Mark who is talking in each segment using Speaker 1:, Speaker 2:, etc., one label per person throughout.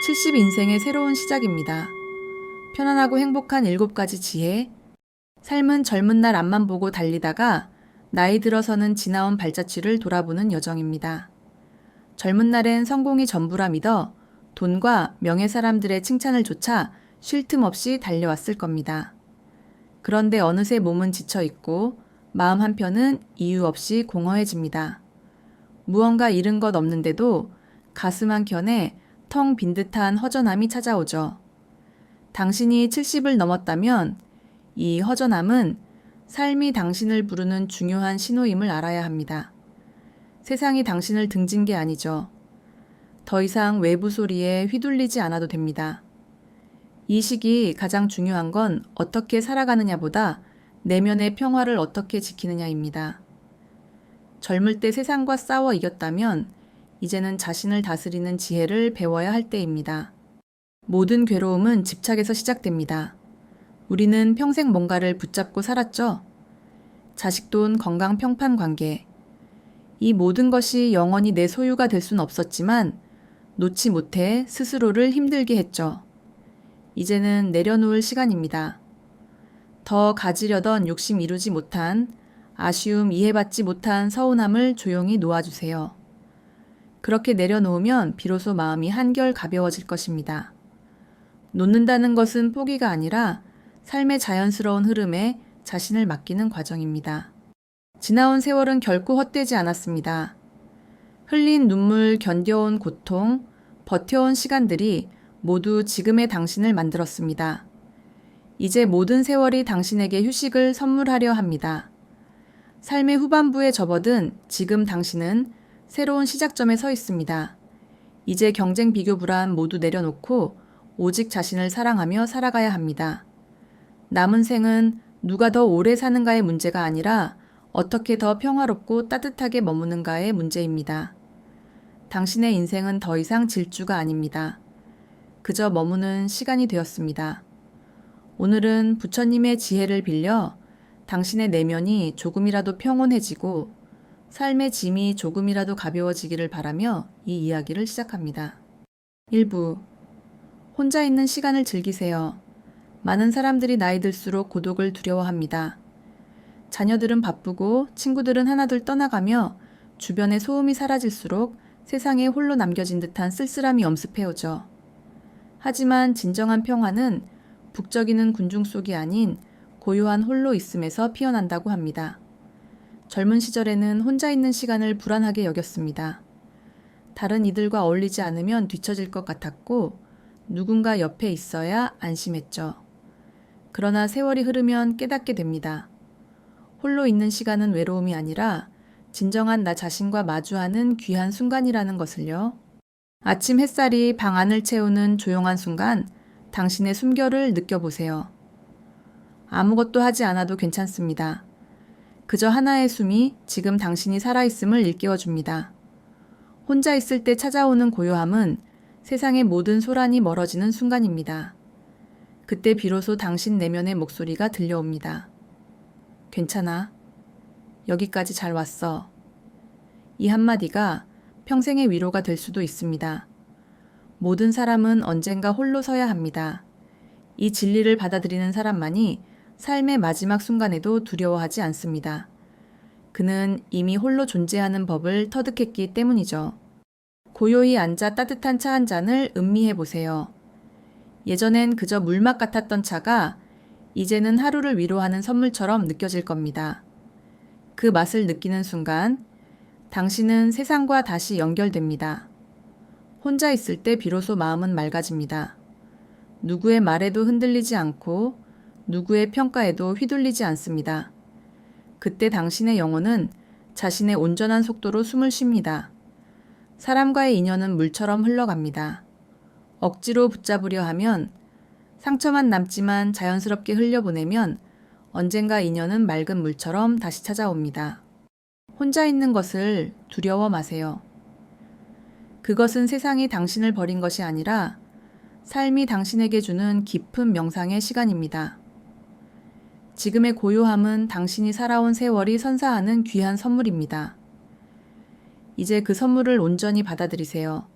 Speaker 1: 70인생의 새로운 시작입니다. 편안하고 행복한 7가지 지혜. 삶은 젊은 날 앞만 보고 달리다가 나이 들어서는 지나온 발자취를 돌아보는 여정입니다. 젊은 날엔 성공이 전부라 믿어 돈과 명예 사람들의 칭찬을 조차 쉴 틈 없이 달려왔을 겁니다. 그런데 어느새 몸은 지쳐 있고 마음 한편은 이유 없이 공허해집니다. 무언가 잃은 것 없는데도 가슴 한켠에 텅 빈 듯한 허전함이 찾아오죠. 당신이 70을 넘었다면 이 허전함은 삶이 당신을 부르는 중요한 신호임을 알아야 합니다. 세상이 당신을 등진 게 아니죠. 더 이상 외부 소리에 휘둘리지 않아도 됩니다. 이 시기 가장 중요한 건 어떻게 살아가느냐보다 내면의 평화를 어떻게 지키느냐입니다. 젊을 때 세상과 싸워 이겼다면 이제는 자신을 다스리는 지혜를 배워야 할 때입니다. 모든 괴로움은 집착에서 시작됩니다. 우리는 평생 뭔가를 붙잡고 살았죠. 자식, 돈, 건강, 평판, 관계. 이 모든 것이 영원히 내 소유가 될 순 없었지만 놓지 못해 스스로를 힘들게 했죠. 이제는 내려놓을 시간입니다. 더 가지려던 욕심 이루지 못한, 아쉬움 이해받지 못한 서운함을 조용히 놓아주세요. 그렇게 내려놓으면 비로소 마음이 한결 가벼워질 것입니다. 놓는다는 것은 포기가 아니라 삶의 자연스러운 흐름에 자신을 맡기는 과정입니다. 지나온 세월은 결코 헛되지 않았습니다. 흘린 눈물, 견뎌온 고통, 버텨온 시간들이 모두 지금의 당신을 만들었습니다. 이제 모든 세월이 당신에게 휴식을 선물하려 합니다. 삶의 후반부에 접어든 지금 당신은 새로운 시작점에 서 있습니다. 이제 경쟁, 비교, 불안 모두 내려놓고 오직 자신을 사랑하며 살아가야 합니다. 남은 생은 누가 더 오래 사는가의 문제가 아니라 어떻게 더 평화롭고 따뜻하게 머무는가의 문제입니다. 당신의 인생은 더 이상 질주가 아닙니다. 그저 머무는 시간이 되었습니다. 오늘은 부처님의 지혜를 빌려 당신의 내면이 조금이라도 평온해지고 삶의 짐이 조금이라도 가벼워지기를 바라며 이 이야기를 시작합니다. 1부. 혼자 있는 시간을 즐기세요. 많은 사람들이 나이 들수록 고독을 두려워합니다. 자녀들은 바쁘고 친구들은 하나둘 떠나가며 주변의 소음이 사라질수록 세상에 홀로 남겨진 듯한 쓸쓸함이 엄습해오죠. 하지만 진정한 평화는 북적이는 군중 속이 아닌 고요한 홀로 있음에서 피어난다고 합니다. 젊은 시절에는 혼자 있는 시간을 불안하게 여겼습니다. 다른 이들과 어울리지 않으면 뒤처질 것 같았고 누군가 옆에 있어야 안심했죠. 그러나 세월이 흐르면 깨닫게 됩니다. 홀로 있는 시간은 외로움이 아니라 진정한 나 자신과 마주하는 귀한 순간이라는 것을요. 아침 햇살이 방 안을 채우는 조용한 순간 당신의 숨결을 느껴보세요. 아무것도 하지 않아도 괜찮습니다. 그저 하나의 숨이 지금 당신이 살아있음을 일깨워줍니다. 혼자 있을 때 찾아오는 고요함은 세상의 모든 소란이 멀어지는 순간입니다. 그때 비로소 당신 내면의 목소리가 들려옵니다. 괜찮아. 여기까지 잘 왔어. 이 한마디가 평생의 위로가 될 수도 있습니다. 모든 사람은 언젠가 홀로 서야 합니다. 이 진리를 받아들이는 사람만이 삶의 마지막 순간에도 두려워하지 않습니다. 그는 이미 홀로 존재하는 법을 터득했기 때문이죠. 고요히 앉아 따뜻한 차 한 잔을 음미해 보세요. 예전엔 그저 물맛 같았던 차가 이제는 하루를 위로하는 선물처럼 느껴질 겁니다. 그 맛을 느끼는 순간 당신은 세상과 다시 연결됩니다. 혼자 있을 때 비로소 마음은 맑아집니다. 누구의 말에도 흔들리지 않고 누구의 평가에도 휘둘리지 않습니다. 그때 당신의 영혼은 자신의 온전한 속도로 숨을 쉽니다. 사람과의 인연은 물처럼 흘러갑니다. 억지로 붙잡으려 하면 상처만 남지만 자연스럽게 흘려보내면 언젠가 인연은 맑은 물처럼 다시 찾아옵니다. 혼자 있는 것을 두려워 마세요. 그것은 세상이 당신을 버린 것이 아니라 삶이 당신에게 주는 깊은 명상의 시간입니다. 지금의 고요함은 당신이 살아온 세월이 선사하는 귀한 선물입니다. 이제 그 선물을 온전히 받아들이세요.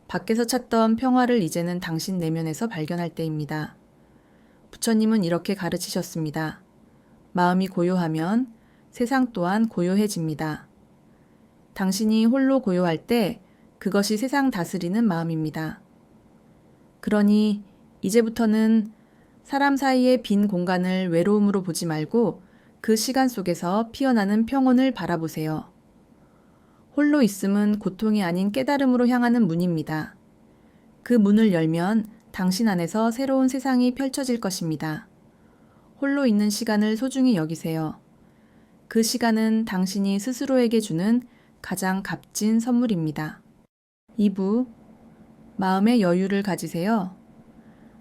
Speaker 1: 밖에서 찾던 평화를 이제는 당신 내면에서 발견할 때입니다. 부처님은 이렇게 가르치셨습니다. 마음이 고요하면 세상 또한 고요해집니다. 당신이 홀로 고요할 때 그것이 세상 다스리는 마음입니다. 그러니 이제부터는 사람 사이의 빈 공간을 외로움으로 보지 말고 그 시간 속에서 피어나는 평온을 바라보세요. 홀로 있음은 고통이 아닌 깨달음으로 향하는 문입니다. 그 문을 열면 당신 안에서 새로운 세상이 펼쳐질 것입니다. 홀로 있는 시간을 소중히 여기세요. 그 시간은 당신이 스스로에게 주는 가장 값진 선물입니다. 2부, 마음의 여유를 가지세요.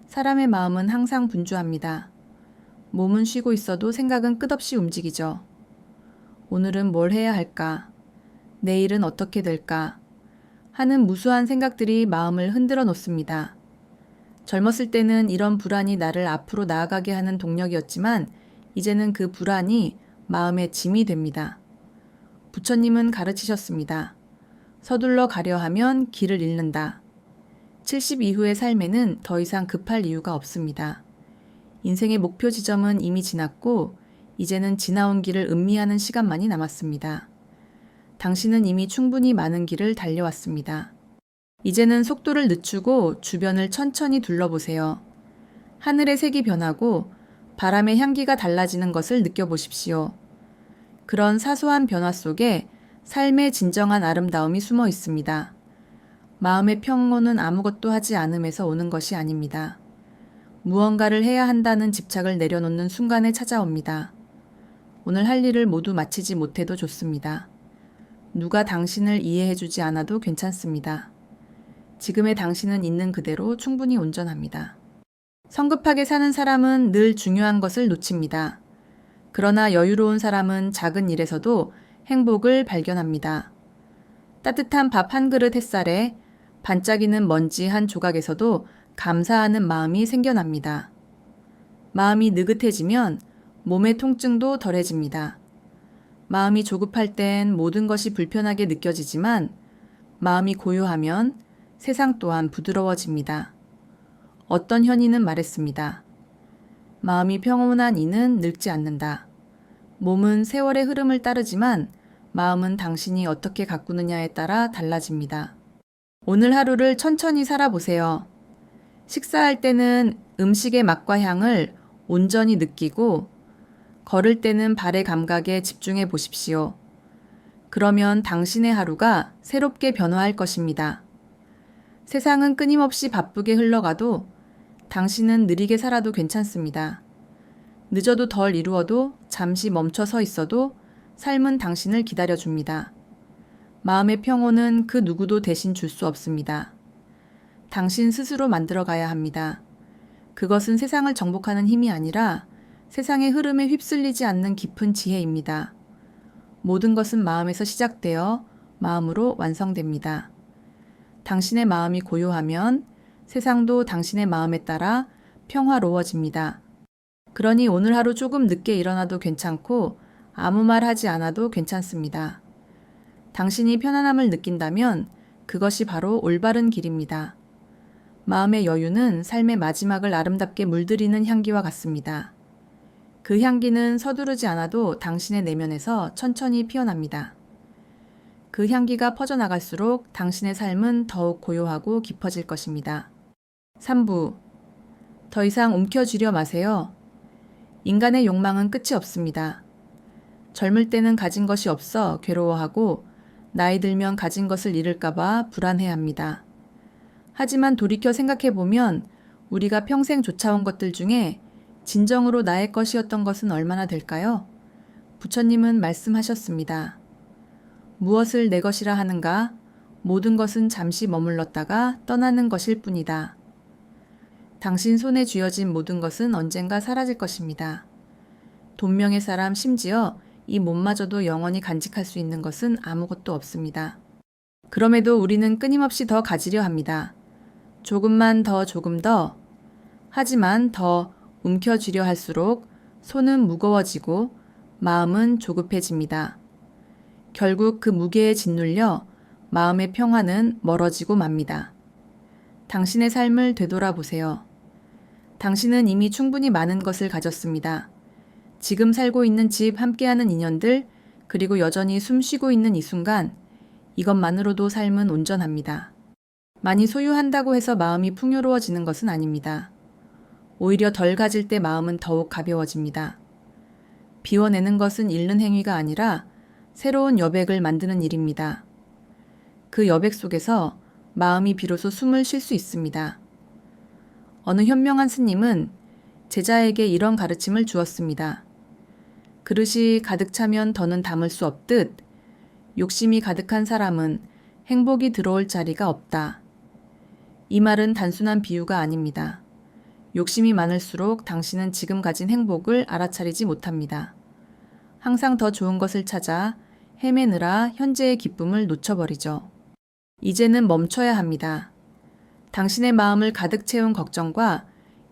Speaker 1: 사람의 마음은 항상 분주합니다. 몸은 쉬고 있어도 생각은 끝없이 움직이죠. 오늘은 뭘 해야 할까? 내일은 어떻게 될까? 하는 무수한 생각들이 마음을 흔들어 놓습니다. 젊었을 때는 이런 불안이 나를 앞으로 나아가게 하는 동력이었지만 이제는 그 불안이 마음의 짐이 됩니다. 부처님은 가르치셨습니다. 서둘러 가려 하면 길을 잃는다. 70 이후의 삶에는 더 이상 급할 이유가 없습니다. 인생의 목표 지점은 이미 지났고 이제는 지나온 길을 음미하는 시간만이 남았습니다. 당신은 이미 충분히 많은 길을 달려왔습니다. 이제는 속도를 늦추고 주변을 천천히 둘러보세요. 하늘의 색이 변하고 바람의 향기가 달라지는 것을 느껴보십시오. 그런 사소한 변화 속에 삶의 진정한 아름다움이 숨어 있습니다. 마음의 평온은 아무것도 하지 않음에서 오는 것이 아닙니다. 무언가를 해야 한다는 집착을 내려놓는 순간에 찾아옵니다. 오늘 할 일을 모두 마치지 못해도 좋습니다. 누가 당신을 이해해주지 않아도 괜찮습니다. 지금의 당신은 있는 그대로 충분히 온전합니다. 성급하게 사는 사람은 늘 중요한 것을 놓칩니다. 그러나 여유로운 사람은 작은 일에서도 행복을 발견합니다. 따뜻한 밥 한 그릇 햇살에 반짝이는 먼지 한 조각에서도 감사하는 마음이 생겨납니다. 마음이 느긋해지면 몸의 통증도 덜해집니다. 마음이 조급할 땐 모든 것이 불편하게 느껴지지만 마음이 고요하면 세상 또한 부드러워집니다. 어떤 현인은 말했습니다. 마음이 평온한 이는 늙지 않는다. 몸은 세월의 흐름을 따르지만 마음은 당신이 어떻게 가꾸느냐에 따라 달라집니다. 오늘 하루를 천천히 살아보세요. 식사할 때는 음식의 맛과 향을 온전히 느끼고 걸을 때는 발의 감각에 집중해 보십시오. 그러면 당신의 하루가 새롭게 변화할 것입니다. 세상은 끊임없이 바쁘게 흘러가도 당신은 느리게 살아도 괜찮습니다. 늦어도 덜 이루어도 잠시 멈춰 서 있어도 삶은 당신을 기다려줍니다. 마음의 평온은 그 누구도 대신 줄 수 없습니다. 당신 스스로 만들어 가야 합니다. 그것은 세상을 정복하는 힘이 아니라 세상의 흐름에 휩쓸리지 않는 깊은 지혜입니다. 모든 것은 마음에서 시작되어 마음으로 완성됩니다. 당신의 마음이 고요하면 세상도 당신의 마음에 따라 평화로워집니다. 그러니 오늘 하루 조금 늦게 일어나도 괜찮고 아무 말 하지 않아도 괜찮습니다. 당신이 편안함을 느낀다면 그것이 바로 올바른 길입니다. 마음의 여유는 삶의 마지막을 아름답게 물들이는 향기와 같습니다. 그 향기는 서두르지 않아도 당신의 내면에서 천천히 피어납니다. 그 향기가 퍼져나갈수록 당신의 삶은 더욱 고요하고 깊어질 것입니다. 3부. 더 이상 움켜쥐려 마세요. 인간의 욕망은 끝이 없습니다. 젊을 때는 가진 것이 없어 괴로워하고 나이 들면 가진 것을 잃을까봐 불안해합니다. 하지만 돌이켜 생각해보면 우리가 평생 쫓아온 것들 중에 진정으로 나의 것이었던 것은 얼마나 될까요? 부처님은 말씀하셨습니다. 무엇을 내 것이라 하는가? 모든 것은 잠시 머물렀다가 떠나는 것일 뿐이다. 당신 손에 쥐어진 모든 것은 언젠가 사라질 것입니다. 돈명의 사람 심지어 이 몸마저도 영원히 간직할 수 있는 것은 아무것도 없습니다. 그럼에도 우리는 끊임없이 더 가지려 합니다. 조금만 더 조금 더. 하지만 더 움켜쥐려 할수록 손은 무거워지고 마음은 조급해집니다. 결국 그 무게에 짓눌려 마음의 평화는 멀어지고 맙니다. 당신의 삶을 되돌아보세요. 당신은 이미 충분히 많은 것을 가졌습니다. 지금 살고 있는 집, 함께하는 인연들, 그리고 여전히 숨 쉬고 있는 이 순간, 이것만으로도 삶은 온전합니다. 많이 소유한다고 해서 마음이 풍요로워지는 것은 아닙니다. 오히려 덜 가질 때 마음은 더욱 가벼워집니다. 비워내는 것은 잃는 행위가 아니라 새로운 여백을 만드는 일입니다. 그 여백 속에서 마음이 비로소 숨을 쉴 수 있습니다. 어느 현명한 스님은 제자에게 이런 가르침을 주었습니다. 그릇이 가득 차면 더는 담을 수 없듯 욕심이 가득한 사람은 행복이 들어올 자리가 없다. 이 말은 단순한 비유가 아닙니다. 욕심이 많을수록 당신은 지금 가진 행복을 알아차리지 못합니다. 항상 더 좋은 것을 찾아 헤매느라 현재의 기쁨을 놓쳐버리죠. 이제는 멈춰야 합니다. 당신의 마음을 가득 채운 걱정과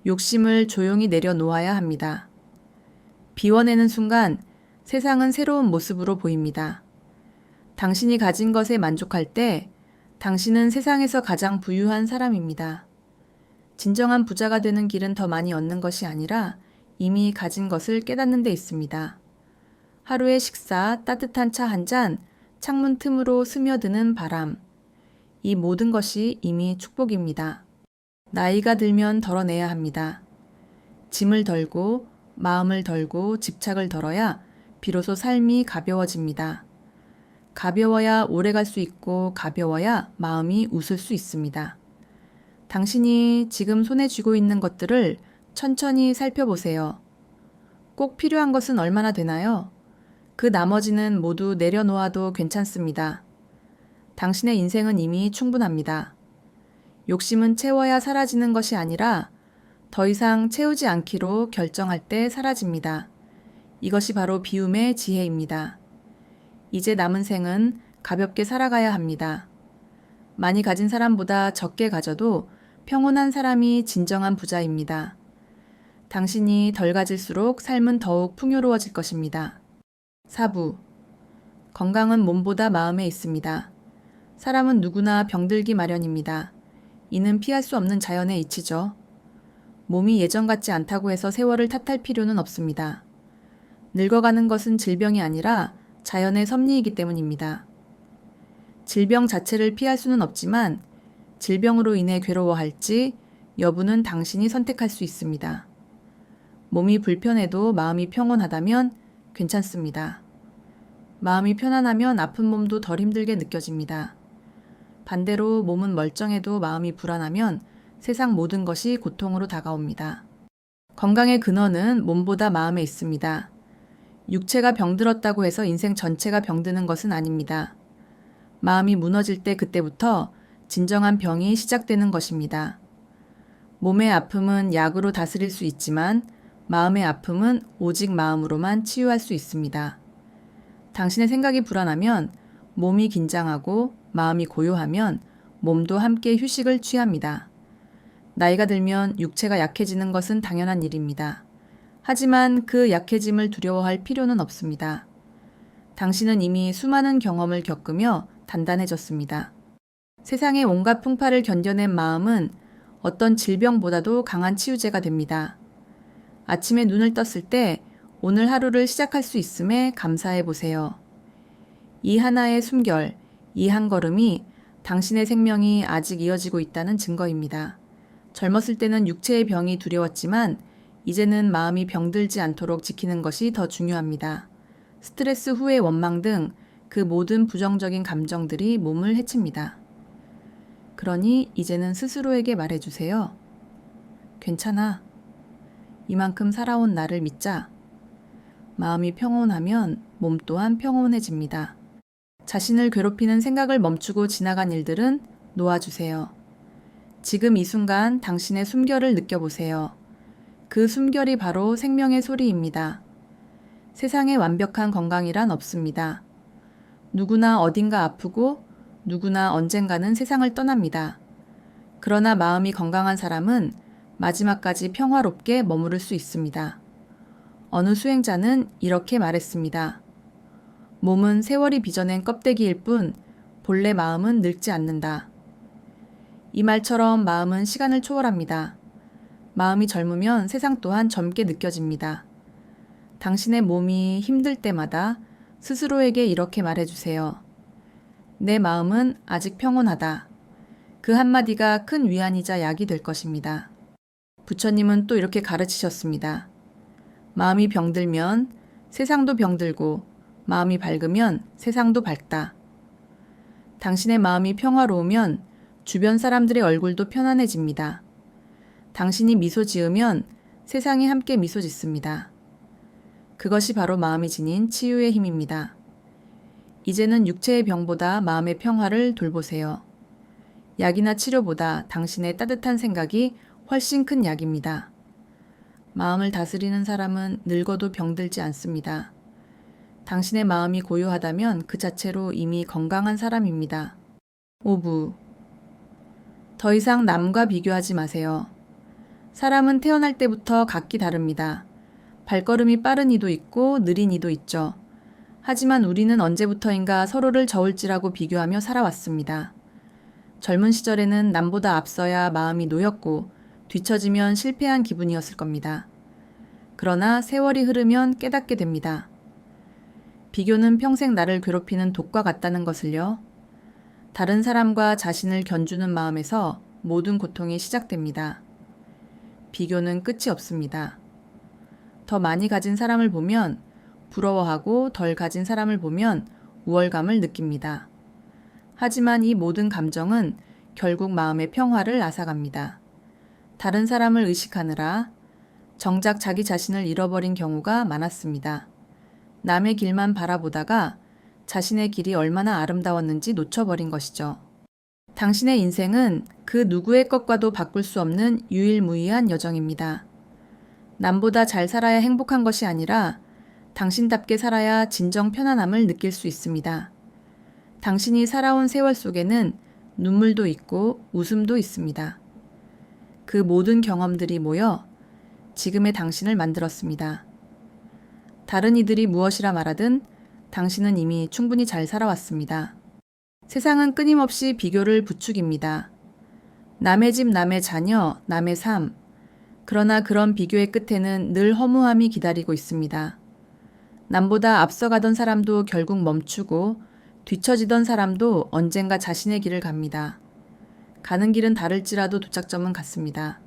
Speaker 1: 욕심을 조용히 내려놓아야 합니다. 비워내는 순간 세상은 새로운 모습으로 보입니다. 당신이 가진 것에 만족할 때 당신은 세상에서 가장 부유한 사람입니다. 진정한 부자가 되는 길은 더 많이 얻는 것이 아니라 이미 가진 것을 깨닫는 데 있습니다. 하루의 식사, 따뜻한 차 한 잔, 창문 틈으로 스며드는 바람. 이 모든 것이 이미 축복입니다. 나이가 들면 덜어내야 합니다. 짐을 덜고 마음을 덜고 집착을 덜어야 비로소 삶이 가벼워집니다. 가벼워야 오래 갈 수 있고 가벼워야 마음이 웃을 수 있습니다. 당신이 지금 손에 쥐고 있는 것들을 천천히 살펴보세요. 꼭 필요한 것은 얼마나 되나요? 그 나머지는 모두 내려놓아도 괜찮습니다. 당신의 인생은 이미 충분합니다. 욕심은 채워야 사라지는 것이 아니라 더 이상 채우지 않기로 결정할 때 사라집니다. 이것이 바로 비움의 지혜입니다. 이제 남은 생은 가볍게 살아가야 합니다. 많이 가진 사람보다 적게 가져도 평온한 사람이 진정한 부자입니다. 당신이 덜 가질수록 삶은 더욱 풍요로워질 것입니다. 4부. 건강은 몸보다 마음에 있습니다. 사람은 누구나 병들기 마련입니다. 이는 피할 수 없는 자연의 이치죠. 몸이 예전 같지 않다고 해서 세월을 탓할 필요는 없습니다. 늙어가는 것은 질병이 아니라 자연의 섭리이기 때문입니다. 질병 자체를 피할 수는 없지만 질병으로 인해 괴로워할지 여부는 당신이 선택할 수 있습니다. 몸이 불편해도 마음이 평온하다면 괜찮습니다. 마음이 편안하면 아픈 몸도 덜 힘들게 느껴집니다. 반대로 몸은 멀쩡해도 마음이 불안하면 세상 모든 것이 고통으로 다가옵니다. 건강의 근원은 몸보다 마음에 있습니다. 육체가 병들었다고 해서 인생 전체가 병드는 것은 아닙니다. 마음이 무너질 때 그때부터 진정한 병이 시작되는 것입니다. 몸의 아픔은 약으로 다스릴 수 있지만 마음의 아픔은 오직 마음으로만 치유할 수 있습니다. 당신의 생각이 불안하면 몸이 긴장하고 마음이 고요하면 몸도 함께 휴식을 취합니다. 나이가 들면 육체가 약해지는 것은 당연한 일입니다. 하지만 그 약해짐을 두려워할 필요는 없습니다. 당신은 이미 수많은 경험을 겪으며 단단해졌습니다. 세상의 온갖 풍파를 견뎌낸 마음은 어떤 질병보다도 강한 치유제가 됩니다. 아침에 눈을 떴을 때 오늘 하루를 시작할 수 있음에 감사해 보세요. 이 하나의 숨결, 이 한 걸음이 당신의 생명이 아직 이어지고 있다는 증거입니다. 젊었을 때는 육체의 병이 두려웠지만 이제는 마음이 병들지 않도록 지키는 것이 더 중요합니다. 스트레스 후의 원망 등 그 모든 부정적인 감정들이 몸을 해칩니다. 그러니 이제는 스스로에게 말해주세요. 괜찮아. 이만큼 살아온 나를 믿자. 마음이 평온하면 몸 또한 평온해집니다. 자신을 괴롭히는 생각을 멈추고 지나간 일들은 놓아주세요. 지금 이 순간 당신의 숨결을 느껴보세요. 그 숨결이 바로 생명의 소리입니다. 세상에 완벽한 건강이란 없습니다. 누구나 어딘가 아프고 누구나 언젠가는 세상을 떠납니다. 그러나 마음이 건강한 사람은 마지막까지 평화롭게 머무를 수 있습니다. 어느 수행자는 이렇게 말했습니다. 몸은 세월이 빚어낸 껍데기일 뿐 본래 마음은 늙지 않는다. 이 말처럼 마음은 시간을 초월합니다. 마음이 젊으면 세상 또한 젊게 느껴집니다. 당신의 몸이 힘들 때마다 스스로에게 이렇게 말해주세요. 내 마음은 아직 평온하다. 그 한마디가 큰 위안이자 약이 될 것입니다. 부처님은 또 이렇게 가르치셨습니다. 마음이 병들면 세상도 병들고 마음이 밝으면 세상도 밝다. 당신의 마음이 평화로우면 주변 사람들의 얼굴도 편안해집니다. 당신이 미소 지으면 세상이 함께 미소 짓습니다. 그것이 바로 마음이 지닌 치유의 힘입니다. 이제는 육체의 병보다 마음의 평화를 돌보세요. 약이나 치료보다 당신의 따뜻한 생각이 훨씬 큰 약입니다. 마음을 다스리는 사람은 늙어도 병들지 않습니다. 당신의 마음이 고요하다면 그 자체로 이미 건강한 사람입니다. 5부. 더 이상 남과 비교하지 마세요. 사람은 태어날 때부터 각기 다릅니다. 발걸음이 빠른 이도 있고 느린 이도 있죠. 하지만 우리는 언제부터인가 서로를 저울질하고 비교하며 살아왔습니다. 젊은 시절에는 남보다 앞서야 마음이 놓였고 뒤처지면 실패한 기분이었을 겁니다. 그러나 세월이 흐르면 깨닫게 됩니다. 비교는 평생 나를 괴롭히는 독과 같다는 것을요. 다른 사람과 자신을 견주는 마음에서 모든 고통이 시작됩니다. 비교는 끝이 없습니다. 더 많이 가진 사람을 보면 부러워하고 덜 가진 사람을 보면 우월감을 느낍니다. 하지만 이 모든 감정은 결국 마음의 평화를 앗아갑니다. 다른 사람을 의식하느라 정작 자기 자신을 잃어버린 경우가 많았습니다. 남의 길만 바라보다가 자신의 길이 얼마나 아름다웠는지 놓쳐버린 것이죠. 당신의 인생은 그 누구의 것과도 바꿀 수 없는 유일무이한 여정입니다. 남보다 잘 살아야 행복한 것이 아니라 당신답게 살아야 진정 편안함을 느낄 수 있습니다. 당신이 살아온 세월 속에는 눈물도 있고 웃음도 있습니다. 그 모든 경험들이 모여 지금의 당신을 만들었습니다. 다른 이들이 무엇이라 말하든 당신은 이미 충분히 잘 살아왔습니다. 세상은 끊임없이 비교를 부추깁니다. 남의 집, 남의 자녀, 남의 삶. 그러나 그런 비교의 끝에는 늘 허무함이 기다리고 있습니다. 남보다 앞서가던 사람도 결국 멈추고 뒤처지던 사람도 언젠가 자신의 길을 갑니다. 가는 길은 다를지라도 도착점은 같습니다.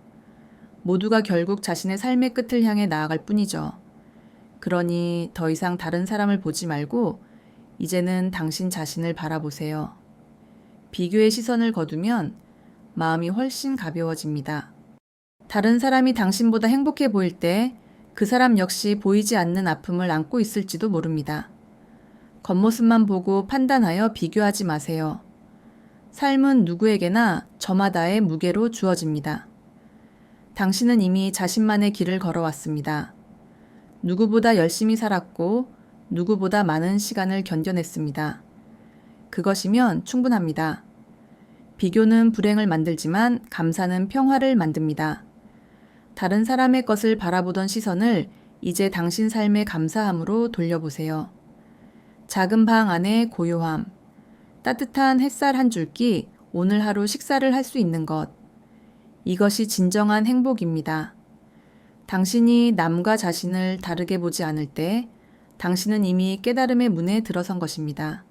Speaker 1: 모두가 결국 자신의 삶의 끝을 향해 나아갈 뿐이죠. 그러니 더 이상 다른 사람을 보지 말고 이제는 당신 자신을 바라보세요. 비교의 시선을 거두면 마음이 훨씬 가벼워집니다. 다른 사람이 당신보다 행복해 보일 때 그 사람 역시 보이지 않는 아픔을 안고 있을지도 모릅니다. 겉모습만 보고 판단하여 비교하지 마세요. 삶은 누구에게나 저마다의 무게로 주어집니다. 당신은 이미 자신만의 길을 걸어왔습니다. 누구보다 열심히 살았고 누구보다 많은 시간을 견뎌냈습니다. 그것이면 충분합니다. 비교는 불행을 만들지만 감사는 평화를 만듭니다. 다른 사람의 것을 바라보던 시선을 이제 당신 삶의 감사함으로 돌려보세요. 작은 방 안의 고요함, 따뜻한 햇살 한 줄기, 오늘 하루 식사를 할 수 있는 것. 이것이 진정한 행복입니다. 당신이 남과 자신을 다르게 보지 않을 때 당신은 이미 깨달음의 문에 들어선 것입니다.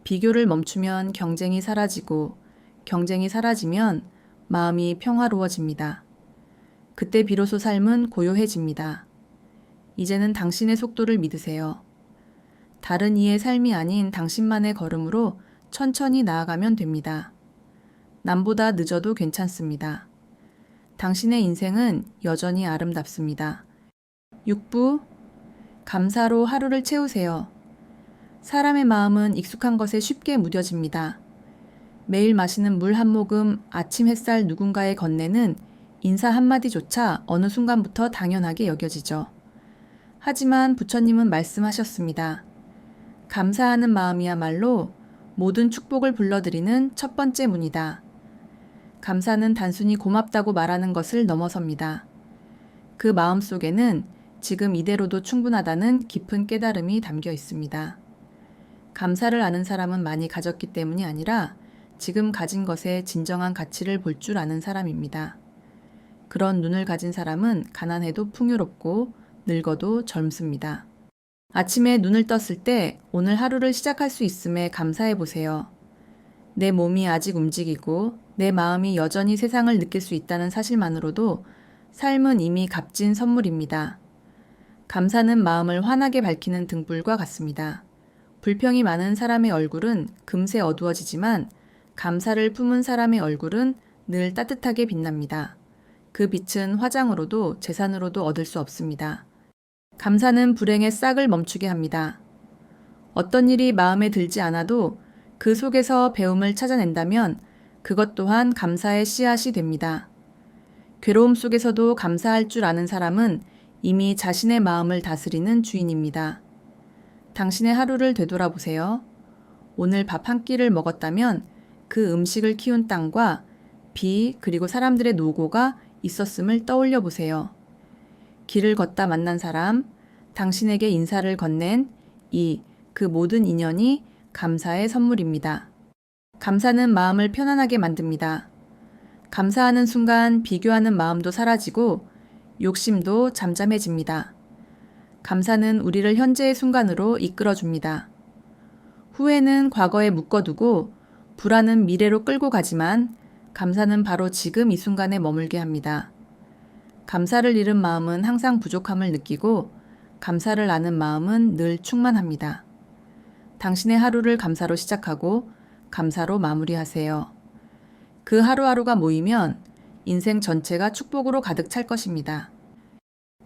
Speaker 1: 비교를 멈추면 경쟁이 사라지고 경쟁이 사라지면 마음이 평화로워집니다. 그때 비로소 삶은 고요해집니다. 이제는 당신의 속도를 믿으세요. 다른 이의 삶이 아닌 당신만의 걸음으로 천천히 나아가면 됩니다. 남보다 늦어도 괜찮습니다. 당신의 인생은 여전히 아름답습니다. 6부, 감사로 하루를 채우세요. 사람의 마음은 익숙한 것에 쉽게 무뎌집니다. 매일 마시는 물 한 모금, 아침 햇살 누군가의 건네는 인사 한마디조차 어느 순간부터 당연하게 여겨지죠. 하지만 부처님은 말씀하셨습니다. 감사하는 마음이야말로 모든 축복을 불러들이는 첫 번째 문이다. 감사는 단순히 고맙다고 말하는 것을 넘어섭니다. 그 마음 속에는 지금 이대로도 충분하다는 깊은 깨달음이 담겨 있습니다. 감사를 아는 사람은 많이 가졌기 때문이 아니라 지금 가진 것의 진정한 가치를 볼 줄 아는 사람입니다. 그런 눈을 가진 사람은 가난해도 풍요롭고 늙어도 젊습니다. 아침에 눈을 떴을 때 오늘 하루를 시작할 수 있음에 감사해 보세요. 내 몸이 아직 움직이고 내 마음이 여전히 세상을 느낄 수 있다는 사실만으로도 삶은 이미 값진 선물입니다. 감사는 마음을 환하게 밝히는 등불과 같습니다. 불평이 많은 사람의 얼굴은 금세 어두워지지만 감사를 품은 사람의 얼굴은 늘 따뜻하게 빛납니다. 그 빛은 화장으로도 재산으로도 얻을 수 없습니다. 감사는 불행의 싹을 멈추게 합니다. 어떤 일이 마음에 들지 않아도 그 속에서 배움을 찾아낸다면 그것 또한 감사의 씨앗이 됩니다. 괴로움 속에서도 감사할 줄 아는 사람은 이미 자신의 마음을 다스리는 주인입니다. 당신의 하루를 되돌아보세요. 오늘 밥 한 끼를 먹었다면 그 음식을 키운 땅과 비 그리고 사람들의 노고가 있었음을 떠올려 보세요. 길을 걷다 만난 사람, 당신에게 인사를 건넨 그 모든 인연이 감사의 선물입니다. 감사는 마음을 편안하게 만듭니다. 감사하는 순간 비교하는 마음도 사라지고 욕심도 잠잠해집니다. 감사는 우리를 현재의 순간으로 이끌어줍니다. 후회는 과거에 묶어두고 불안은 미래로 끌고 가지만 감사는 바로 지금 이 순간에 머물게 합니다. 감사를 잃은 마음은 항상 부족함을 느끼고 감사를 아는 마음은 늘 충만합니다. 당신의 하루를 감사로 시작하고 감사로 마무리하세요. 그 하루하루가 모이면 인생 전체가 축복으로 가득 찰 것입니다.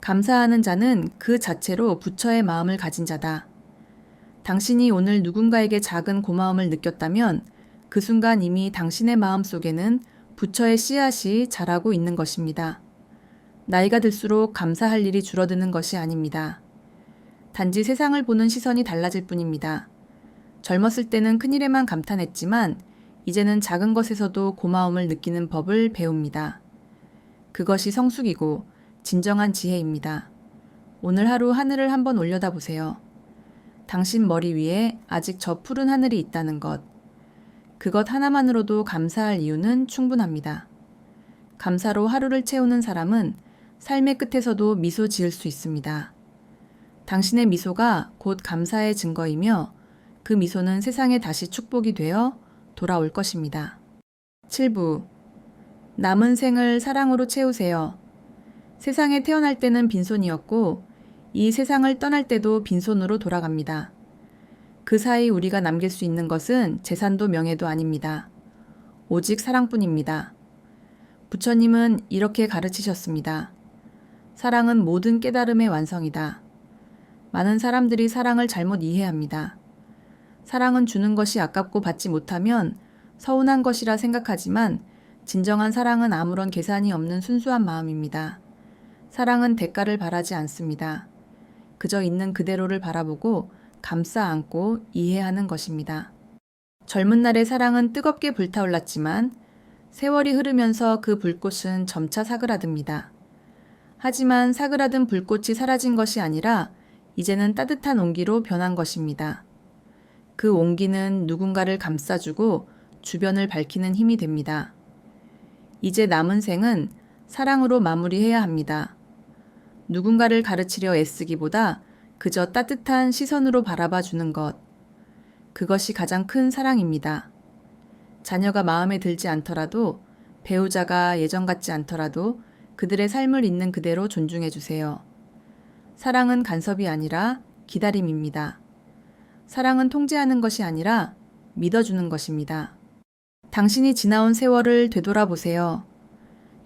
Speaker 1: 감사하는 자는 그 자체로 부처의 마음을 가진 자다. 당신이 오늘 누군가에게 작은 고마움을 느꼈다면 그 순간 이미 당신의 마음 속에는 부처의 씨앗이 자라고 있는 것입니다. 나이가 들수록 감사할 일이 줄어드는 것이 아닙니다. 단지 세상을 보는 시선이 달라질 뿐입니다. 젊었을 때는 큰일에만 감탄했지만 이제는 작은 것에서도 고마움을 느끼는 법을 배웁니다. 그것이 성숙이고 진정한 지혜입니다. 오늘 하루 하늘을 한번 올려다보세요. 당신 머리 위에 아직 저 푸른 하늘이 있다는 것. 그것 하나만으로도 감사할 이유는 충분합니다. 감사로 하루를 채우는 사람은 삶의 끝에서도 미소 지을 수 있습니다. 당신의 미소가 곧 감사의 증거이며 그 미소는 세상에 다시 축복이 되어 돌아올 것입니다. 7부. 남은 생을 사랑으로 채우세요. 세상에 태어날 때는 빈손이었고 이 세상을 떠날 때도 빈손으로 돌아갑니다. 그 사이 우리가 남길 수 있는 것은 재산도 명예도 아닙니다. 오직 사랑뿐입니다. 부처님은 이렇게 가르치셨습니다. 사랑은 모든 깨달음의 완성이다. 많은 사람들이 사랑을 잘못 이해합니다. 사랑은 주는 것이 아깝고 받지 못하면 서운한 것이라 생각하지만 진정한 사랑은 아무런 계산이 없는 순수한 마음입니다. 사랑은 대가를 바라지 않습니다. 그저 있는 그대로를 바라보고 감싸 안고 이해하는 것입니다. 젊은 날의 사랑은 뜨겁게 불타올랐지만 세월이 흐르면서 그 불꽃은 점차 사그라듭니다. 하지만 사그라든 불꽃이 사라진 것이 아니라 이제는 따뜻한 온기로 변한 것입니다. 그 온기는 누군가를 감싸주고 주변을 밝히는 힘이 됩니다. 이제 남은 생은 사랑으로 마무리해야 합니다. 누군가를 가르치려 애쓰기보다 그저 따뜻한 시선으로 바라봐 주는 것. 그것이 가장 큰 사랑입니다. 자녀가 마음에 들지 않더라도 배우자가 예전 같지 않더라도 그들의 삶을 있는 그대로 존중해 주세요. 사랑은 간섭이 아니라 기다림입니다. 사랑은 통제하는 것이 아니라 믿어주는 것입니다. 당신이 지나온 세월을 되돌아보세요.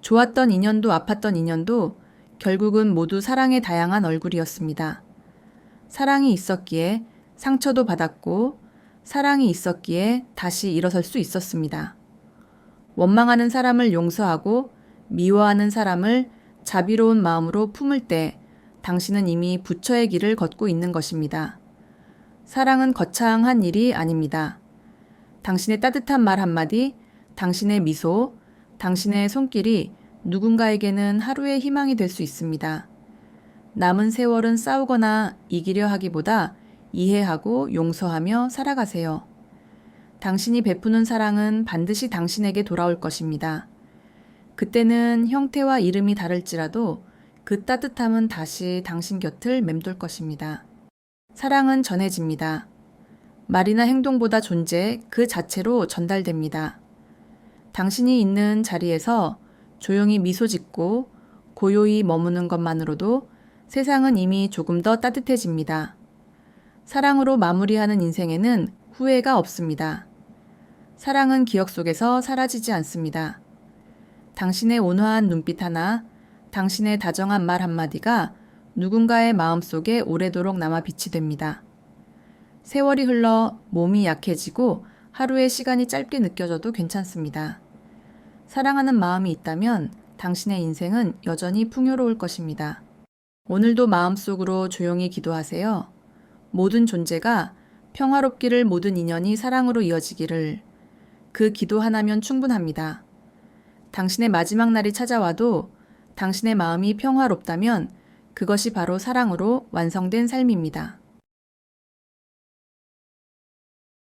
Speaker 1: 좋았던 인연도 아팠던 인연도 결국은 모두 사랑의 다양한 얼굴이었습니다. 사랑이 있었기에 상처도 받았고 사랑이 있었기에 다시 일어설 수 있었습니다. 원망하는 사람을 용서하고 미워하는 사람을 자비로운 마음으로 품을 때 당신은 이미 부처의 길을 걷고 있는 것입니다. 사랑은 거창한 일이 아닙니다. 당신의 따뜻한 말 한마디, 당신의 미소, 당신의 손길이 누군가에게는 하루의 희망이 될 수 있습니다. 남은 세월은 싸우거나 이기려 하기보다 이해하고 용서하며 살아가세요. 당신이 베푸는 사랑은 반드시 당신에게 돌아올 것입니다. 그때는 형태와 이름이 다를지라도 그 따뜻함은 다시 당신 곁을 맴돌 것입니다. 사랑은 전해집니다. 말이나 행동보다 존재 그 자체로 전달됩니다. 당신이 있는 자리에서 조용히 미소 짓고 고요히 머무는 것만으로도 세상은 이미 조금 더 따뜻해집니다. 사랑으로 마무리하는 인생에는 후회가 없습니다. 사랑은 기억 속에서 사라지지 않습니다. 당신의 온화한 눈빛 하나, 당신의 다정한 말 한마디가 누군가의 마음속에 오래도록 남아 빛이 됩니다. 세월이 흘러 몸이 약해지고 하루의 시간이 짧게 느껴져도 괜찮습니다. 사랑하는 마음이 있다면 당신의 인생은 여전히 풍요로울 것입니다. 오늘도 마음속으로 조용히 기도하세요. 모든 존재가 평화롭기를, 모든 인연이 사랑으로 이어지기를. 그 기도 하나면 충분합니다. 당신의 마지막 날이 찾아와도 당신의 마음이 평화롭다면 그것이 바로 사랑으로 완성된 삶입니다.